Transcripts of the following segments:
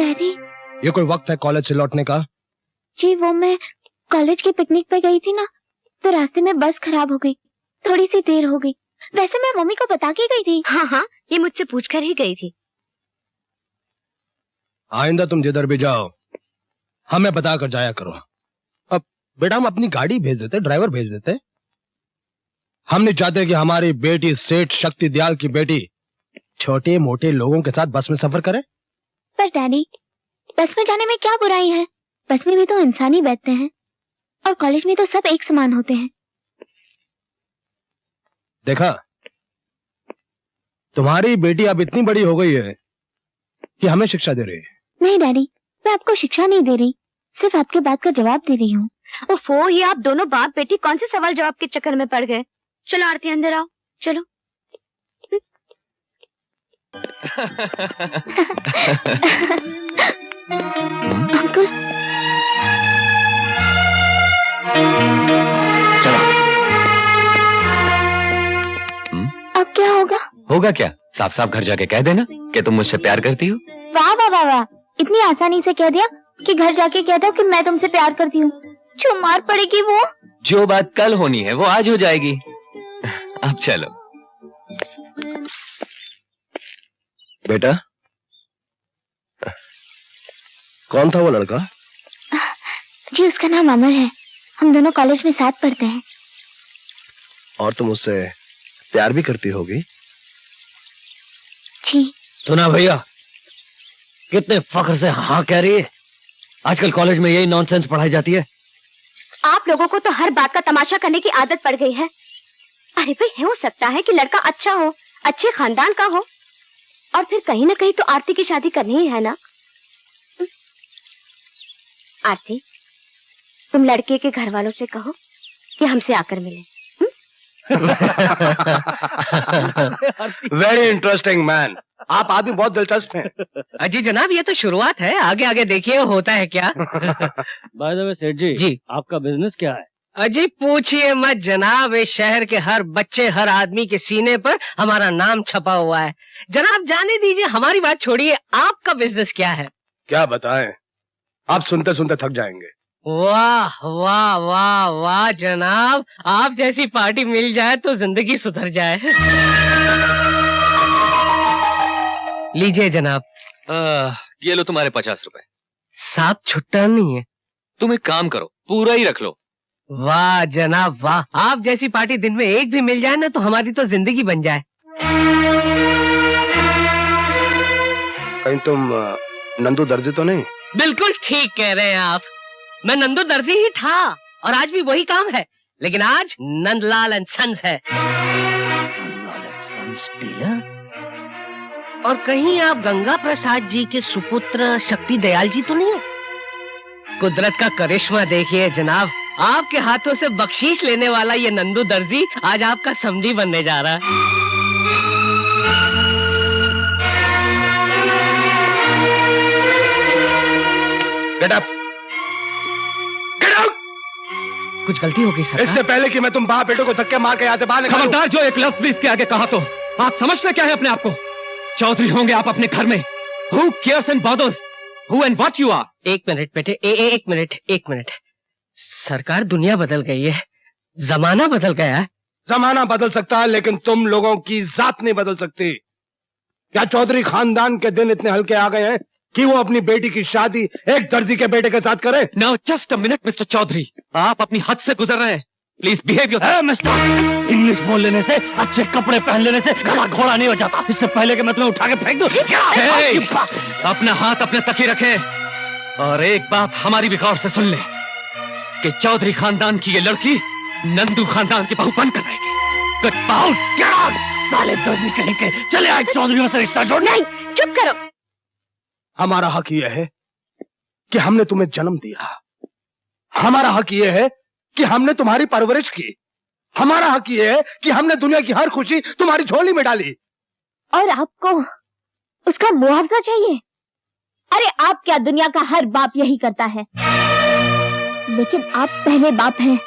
Daddy, ये कोई वक्त है कॉलेज से लौटने का? जी वो मैं कॉलेज की पिकनिक पे गई थी ना, तो रास्ते में बस खराब हो गई, थोड़ी सी देर हो गई। वैसे मैं मम्मी को बता के गई थी। हाँ हाँ, ये मुझसे पूछकर ही गई थी। आइंदा तुम जिधर भी जाओ हमें बता कर जाया करो। अब बेटा हम अपनी गाड़ी भेज देते, ड्राइवर भेज देते। हम नहीं चाहते कि हमारी बेटी सेठ शक्ति दयाल की बेटी छोटे मोटे लोगों के साथ बस में सफर करे। पर डैडी, बस में जाने में क्या बुराई है? बस में भी तो इंसान ही बैठते हैं और कॉलेज में तो सब एक समान होते हैं। देखा, तुम्हारी बेटी अब इतनी बड़ी हो गई है कि हमें शिक्षा दे रही है। नहीं डैडी, मैं आपको शिक्षा नहीं दे रही, सिर्फ आपके बात का जवाब दे रही हूँ। ओफो, ये आप दोनों बाप बेटी कौन से सवाल जवाब के चक्कर में पड़ गए? चलो आरती अंदर आओ, चलो। अंकल, चलो। अब क्या होगा? होगा क्या? साफ साफ घर जाके कह देना कि तुम मुझसे प्यार करती हो। वाह वाह वाह वाह, इतनी आसानी से कह दिया कि घर जाके कह दो कि मैं तुमसे प्यार करती हूँ। जो मार पड़ेगी वो? जो बात कल होनी है वो आज हो जाएगी। अब चलो। बेटा, कौन था वो लड़का? जी उसका नाम अमर है, हम दोनों कॉलेज में साथ पढ़ते हैं। और तुम उससे प्यार भी करती होगी? जी। सुना भैया, कितने फख्र से हाँ कह रही है। आजकल कॉलेज में यही नॉनसेंस पढ़ाई जाती है। आप लोगों को तो हर बात का तमाशा करने की आदत पड़ गई है। अरे भाई, हो सकता है कि लड़का अच्छा हो, अच्छे खानदान का हो, और फिर कहीं ना कहीं तो आरती की शादी करनी ही है ना। आरती, तुम लड़के के घर वालों से कहो कि हमसे आकर मिले। वेरी इंटरेस्टिंग मैन, आप आदमी बहुत दिलचस्प हैं। अजी जनाब, ये तो शुरुआत है, आगे आगे देखिए होता है क्या। बाय द वे सेठ जी, जी आपका बिजनेस क्या है? अजी पूछिए मत जनाब, इस शहर के हर बच्चे हर आदमी के सीने पर हमारा नाम छपा हुआ है। जनाब जाने दीजिए, हमारी बात छोड़िए, आपका बिजनेस क्या है? क्या बताएं, आप सुनते सुनते थक जाएंगे। वाह वाह वाह वाह जनाब, आप जैसी पार्टी मिल जाए तो जिंदगी सुधर जाए। लीजिए जनाब। ये लो तुम्हारे 50 रुपए। साहब छुट्टा नहीं है। तुम एक काम करो, पूरा ही रख लो। वाह जनाब वाह, आप जैसी पार्टी दिन में एक भी मिल जाए ना तो हमारी तो जिंदगी बन जाए। कहीं तुम नंदू दर्जी तो नहीं? बिल्कुल ठीक कह रहे हैं आप, मैं नंदू दर्जी ही था और आज भी वही काम है, लेकिन आज नंदलाल एंड सन्स है। और कहीं आप गंगा प्रसाद जी के सुपुत्र शक्ति दयाल जी तो नहीं हो? कुदरत का करिश्मा देखिए जनाब, आपके हाथों से बख्शीश लेने वाला ये नंदू दर्जी आज आपका समधी बनने जा रहा है। Get up, get out. कुछ गलती हो गई सर? इससे पहले कि मैं तुम बाप बेटों को धक्के मार के यहाँ से बाहर निकालूं। खबरदार, जो एक लफ्ज भी इसके आगे कहा तो आप समझते क्या है अपने आप को? चौधरी होंगे आप अपने घर में। Who cares and bothers? Who and what you are? एक मिनट बेटे, एक मिनट। सरकार, दुनिया बदल गई है, जमाना बदल गया है। जमाना बदल सकता है लेकिन तुम लोगों की जात नहीं बदल सकती। क्या चौधरी खानदान के दिन इतने हल्के आ गए हैं कि वो अपनी बेटी की शादी एक दर्जी के बेटे के साथ करे? Now just a minute, Mr. Chaudhary, आप अपनी हद से गुजर रहे हैं। Please behave yourself. Mister, English बोल लेने से, अच्छे कपड़े पहन लेने से गला घोड़ा नहीं हो जाता। इससे पहले कि मैं तुम्हें उठा के फेंक दूं। अपना हाथ अपने तक ही रखे और एक बात हमारी भी गौर से सुन ले कि चौधरी खानदान की ये लड़की नंदू खानदान की बहू बनकर रहेगी। Get out! Get out! साले दर्जी कहीं के, चले आए चौधरियों से रिश्ता जोड़ने। नहीं, चुप करो। हमारा हक यह है कि हमने तुम्हें जन्म दिया। हमारा हक यह है कि हमने तुम्हारी परवरिश की। हमारा हक यह है कि हमने दुनिया की हर खुशी तुम्हारी झोली में डाली। और आपको उसका मुआवजा चाहिए? अरे आप क्या, दुनिया का हर बाप यही करता है, लेकिन आप पहले बाप हैं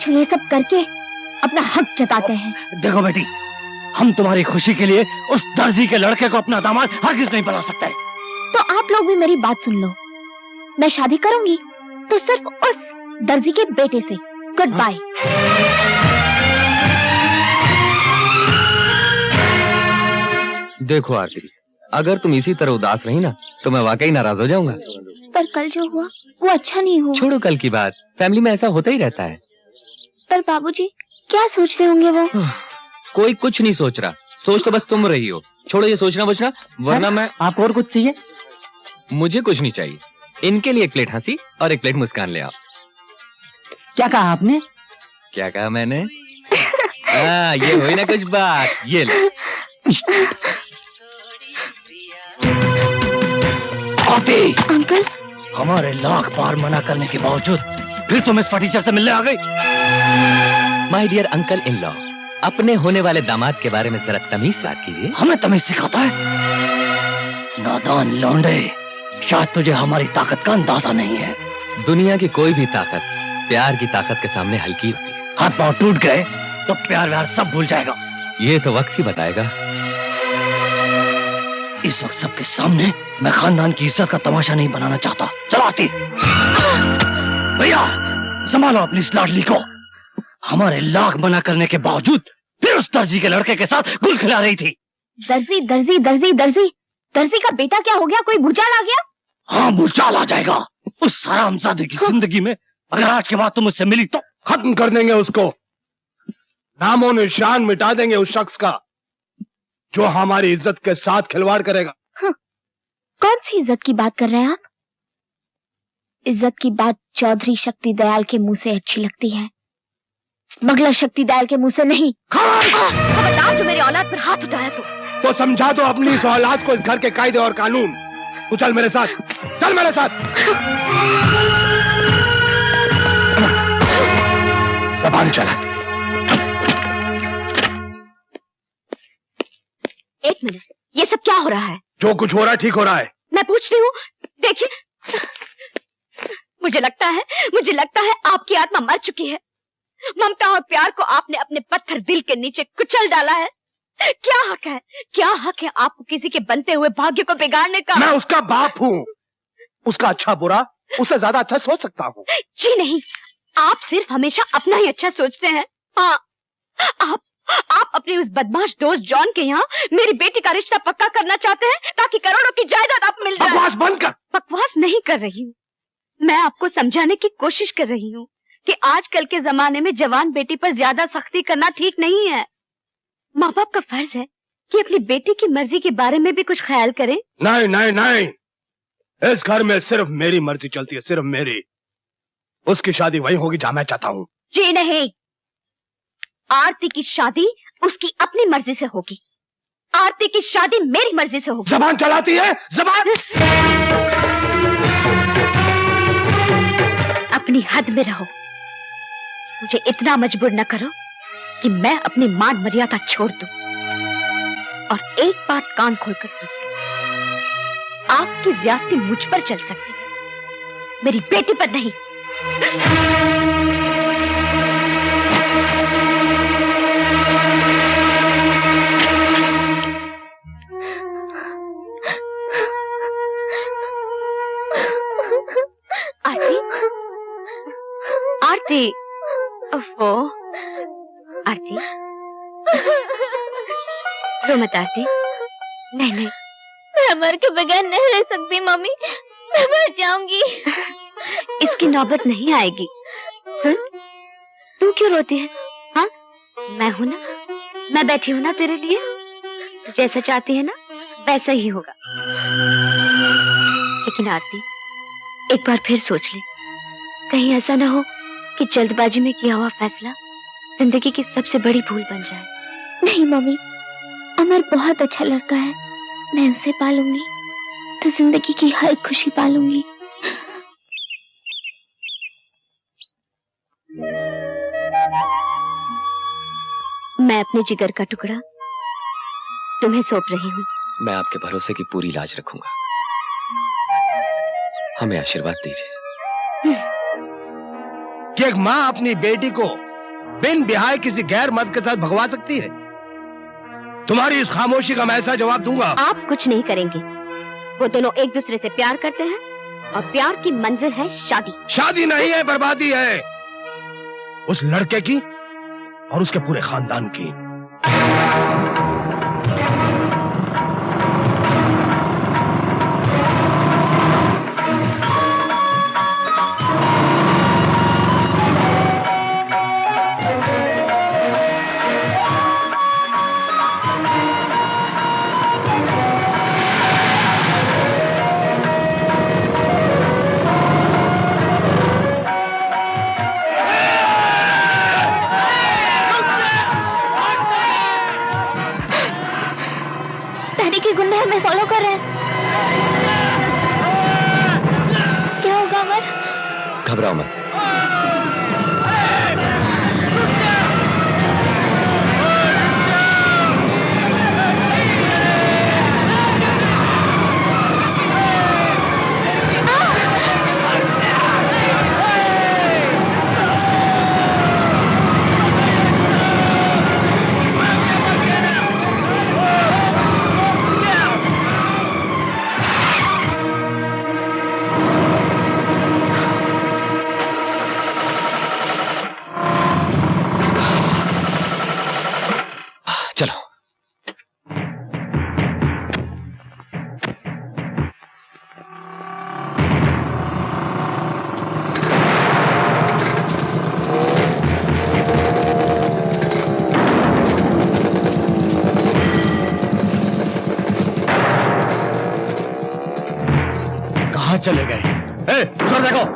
जो ये सब करके अपना हक जताते हैं। देखो बेटी, हम तुम्हारी खुशी के लिए उस दर्जी के लड़के को अपना दामाद हरगिज नहीं बना सकते। तो आप लोग भी मेरी बात सुन लो। मैं शादी करूंगी तो सिर्फ उस दर्जी के बेटे से। Good bye. देखो आरती, अगर तुम इसी तरह उदास रही ना तो मैं वाकई नाराज हो जाऊंगा। पर कल जो हुआ वो अच्छा नहीं हुआ। छोड़ो कल की बात, फैमिली में ऐसा होता ही रहता है। पर बाबूजी क्या सोचते होंगे वो? कोई कुछ नहीं सोच रहा, सोच तो बस तुम रही हो। छोड़ो ये सोचना बचना, वरना मैं। आपको और कुछ चाहिए? मुझे कुछ नहीं चाहिए, इनके लिए एक प्लेट हंसी और एक प्लेट मुस्कान ले आओ। क्या कहा आपने? क्या कहा मैंने? ये हुई ना कुछ बात, ये ले। आरती, अंकल हमारे लाख बार मना करने के बावजूद फिर तुम इस फटीचर से मिलने आ गई। My dear uncle in law, अपने होने वाले दामाद के बारे में जरा तमीज से बात कीजिए। हमें तमीज सिखाता है? नादान लौंडे, शायद तुझे हमारी ताकत का अंदाजा नहीं है। दुनिया की कोई भी ताकत प्यार की ताकत के सामने हल्की होती है। हाथ पांव टूट गए तो प्यार व्यार सब भूल जाएगा। ये तो वक्त ही बताएगा। इस वक्त सबके सामने मैं खानदान की इज्जत का तमाशा नहीं बनाना चाहता। चलो आरती। भैया संभालो अपनी इस लाडली को। हमारे लाख मना करने के बावजूद फिर उस दर्जी के लड़के के साथ गुल खिला रही थी। दर्जी दर्जी दर्जी दर्जी दर्जी का बेटा क्या हो गया? कोई भूचाल आ गया? हाँ भूचाल आ जाएगा उस हरामजादे की जिंदगी में। अगर आज के बाद तुम मुझसे मिली तो खत्म कर देंगे उसको, नामो निशान मिटा देंगे उस शख्स का जो हमारी इज्जत के साथ खिलवाड़ करेगा। कौन सी इज्जत की बात कर रहे हैं आप? इज्जत की बात चौधरी शक्ति दयाल के मुंह से अच्छी लगती है, स्मगलर शक्ति दयाल के मुंह से नहीं। खबरदार जो मेरी औलाद पर हाथ उठाया तो समझा दो अपनी इस औलाद को इस घर के कायदे और कानून। तू चल मेरे साथ, चल मेरे साथ। जबान चलाती। एक मिनट, ये सब क्या हो रहा है? जो कुछ हो रहा है ठीक हो रहा है। मैं पूछ रही हूँ। देखिए, मुझे लगता है आपकी आत्मा मर चुकी है। ममता और प्यार को आपने अपने पत्थर दिल के नीचे कुचल डाला है। क्या हक है आपको किसी के बनते हुए भाग्य को बिगाड़ने का? मैं उसका बाप हूँ, उसका अच्छा बुरा उससे ज्यादा अच्छा सोच सकता हूँ। जी नहीं, आप सिर्फ हमेशा अपना ही अच्छा सोचते हैं। हाँ, आप अपने उस बदमाश दोस्त जॉन के यहाँ मेरी बेटी का रिश्ता पक्का करना चाहते हैं ताकि करोड़ों की जायदाद आप मिल जाए। बकवास बंद कर। बकवास नहीं कर रही हूँ, मैं आपको समझाने की कोशिश कर रही हूँ कि आजकल के जमाने में जवान बेटी पर ज्यादा सख्ती करना ठीक नहीं है। माँ बाप का फर्ज है कि अपनी बेटी की मर्जी के बारे में भी कुछ ख्याल करें। नहीं नहीं नहीं, इस घर में सिर्फ मेरी मर्जी चलती है, सिर्फ मेरी। उसकी शादी वही होगी जहाँ मैं चाहता हूँ। जी नहीं, आरती की शादी उसकी अपनी मर्जी से होगी। आरती की शादी मेरी मर्जी से होगी। जबान चलाती है, जबान। अपनी हद में रहो, मुझे इतना मजबूर न करो कि मैं अपनी मान मर्यादा छोड़ दूं। और एक बात कान खोलकर सुन, आपकी ज्यादती मुझ पर चल सकती है, मेरी बेटी पर नहीं। आरती, आरती, ओफो, आरती, रो मत आरती। नहीं नहीं, मैं मर के बगैर नहीं रह सकती मम्मी, मैं मर जाऊंगी। इसकी नौबत नहीं आएगी। सुन, तू क्यों रोती है? हाँ, मैं हूं ना, मैं बैठी हूं ना तेरे लिए। तू जैसा चाहती है ना वैसा ही होगा। लेकिन आरती, एक बार फिर सोच ले, कहीं ऐसा ना हो कि जल्दबाजी में किया हुआ फैसला जिंदगी की सबसे बड़ी भूल बन जाए। नहीं मम्मी, अमर बहुत अच्छा लड़का है, मैं उसे पालूंगी तो जिंदगी की हर खुशी पालूंगी। मैं अपने जिगर का टुकड़ा तुम्हें सौंप रही हूँ। मैं आपके भरोसे की पूरी लाज रखूंगा, हमें आशीर्वाद दीजिए। कि एक माँ अपनी बेटी को बिन ब्याह किसी गैर मर्द के साथ भगवा सकती है? तुम्हारी इस खामोशी का मैं ऐसा जवाब दूंगा। आप कुछ नहीं करेंगे, वो दोनों एक दूसरे से प्यार करते हैं और प्यार की मंजिल है शादी। शादी नहीं है, बर्बादी है उस लड़के की और उसके पूरे खानदान की। के गुंडे हमें फॉलो कर रहे हैं। क्या होगा अमर? घबराओ मत। चलो। कहाँ चले गए? उधर देखो।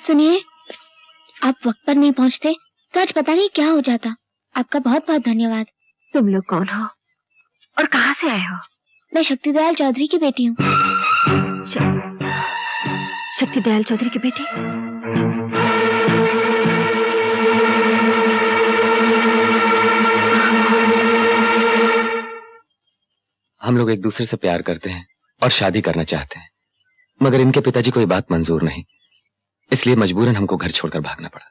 सुनिए, आप वक्त पर नहीं पहुंचते तो आज पता नहीं क्या हो जाता। आपका बहुत बहुत धन्यवाद। तुम लोग कौन हो और कहाँ से आए हो? मैं शक्ति दयाल चौधरी की बेटी हूँ। शक्ति दयाल चौधरी की बेटी? हम लोग एक दूसरे से प्यार करते हैं, और शादी करना चाहते हैं, मगर इनके पिताजी को ये बात मंजूर नहीं, इसलिए मजबूरन हमको घर छोड़कर भागना पड़ा।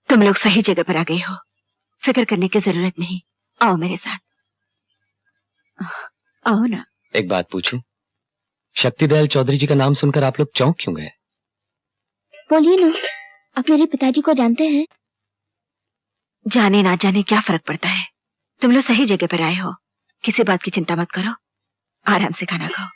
तुम लोग सही जगह पर आ गए हो, फिक्र करने की जरूरत नहीं। आओ मेरे साथ, आओ ना। एक बात पूछूं, शक्ति दयाल चौधरी जी का नाम सुनकर आप लोग चौंक क्यों गए? बोलिए ना, आप मेरे पिताजी को जानते हैं? जाने ना जाने क्या फर्क पड़ता है, तुम लोग सही जगह पर आए हो। किसी बात की चिंता मत करो, आराम से खाना खाओ।